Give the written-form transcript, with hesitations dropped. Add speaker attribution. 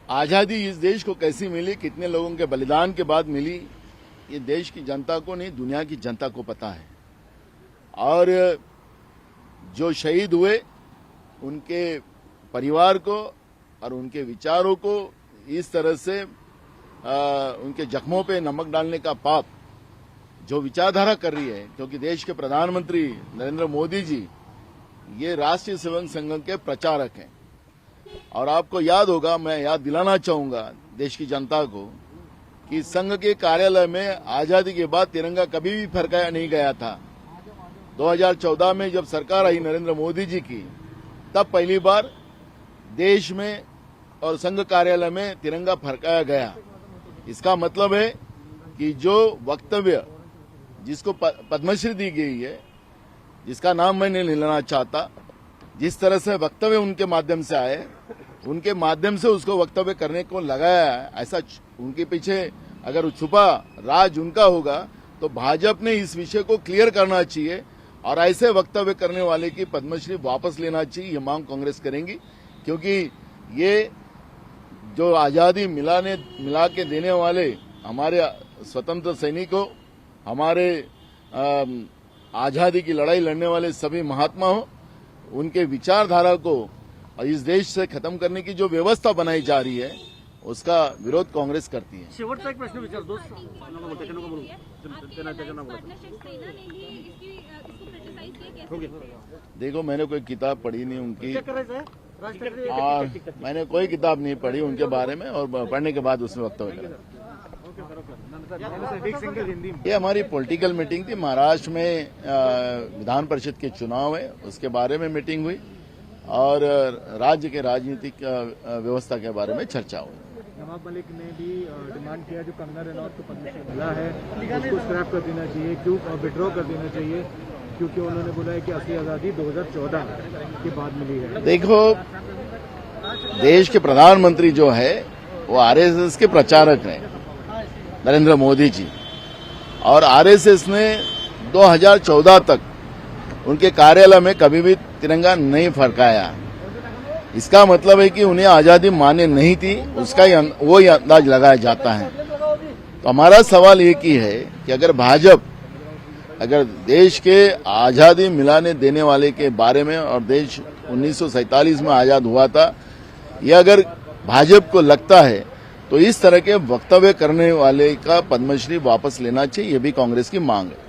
Speaker 1: आजादी इस देश को कैसी मिली, कितने लोगों के बलिदान के बाद मिली, ये देश की जनता को नहीं, दुनिया की जनता को पता है। और जो शहीद हुए उनके परिवार को और उनके विचारों को इस तरह से उनके जख्मों पे नमक डालने का पाप जो विचारधारा कर रही है, क्योंकि देश के प्रधानमंत्री नरेंद्र मोदी जी ये राष्ट्रीय सेवक संघ के प्रचारक हैं। और आपको याद होगा, मैं याद दिलाना चाहूंगा देश की जनता को कि संघ के कार्यालय में आजादी के बाद तिरंगा कभी भी फहराया नहीं गया था। 2014 में जब सरकार आई नरेंद्र मोदी जी की, तब पहली बार देश में और संघ कार्यालय में तिरंगा फहराया गया। इसका मतलब है कि जो वक्तव्य जिसको पद्मश्री दी गई है, जिसका नाम मैं नहीं लेना चाहता, जिस तरह से वक्तव्य उनके माध्यम से आए, उनके माध्यम से उसको वक्तव्य करने को लगाया है, ऐसा उनके पीछे अगर छुपा राज उनका होगा तो भाजपा ने इस विषय को क्लियर करना चाहिए और ऐसे वक्तव्य करने वाले की पद्मश्री वापस लेना चाहिए। ये मांग कांग्रेस करेंगी, क्योंकि ये जो आजादी मिला के देने वाले हमारे स्वतंत्र सैनिकों, हमारे आजादी की लड़ाई लड़ने वाले सभी महात्मा हो, उनके विचारधारा को और इस देश से खत्म करने की जो व्यवस्था बनाई जा रही है उसका विरोध कांग्रेस करती है।
Speaker 2: शेवटचा एक प्रश्न विचारतो।
Speaker 1: देखो, मैंने कोई किताब पढ़ी नहीं उनकी, और मैंने कोई किताब नहीं पढ़ी उनके बारे में, और पढ़ने के बाद उसमें वक्तव्य करा। ये हमारी पॉलिटिकल मीटिंग थी। महाराष्ट्र में विधान परिषद के चुनाव है, उसके बारे में मीटिंग हुई और राज्य के राजनीतिक व्यवस्था के बारे में चर्चा हुई।
Speaker 3: नवाब मलिक ने भी डिमांड किया जो कंगना रनौत को पद्मश्री मिला है उसको स्क्रैप कर देना चाहिए, क्यों विड्रॉ कर देना चाहिए, क्योंकि उन्होंने बोला है कि असली आज़ादी 2014 के बाद मिली है।
Speaker 1: देखो, देश के प्रधानमंत्री जो है वो आरएसएस के प्रचारक हैं, नरेंद्र मोदी जी, और आरएसएस ने 2014 तक उनके कार्यालय में कभी भी तिरंगा नहीं फहराया। इसका मतलब है कि उन्हें आजादी मान्य नहीं थी, उसका वो ही अंदाज लगाया जाता है। तो हमारा सवाल एक ही है कि अगर भाजपा अगर देश के आजादी मिलाने देने वाले के बारे में, और देश 1947 में आजाद हुआ था, यह अगर भाजपा को लगता है तो इस तरह के वक्तव्य करने वाले का पद्मश्री वापस लेना चाहिए, ये भी कांग्रेस की मांग है।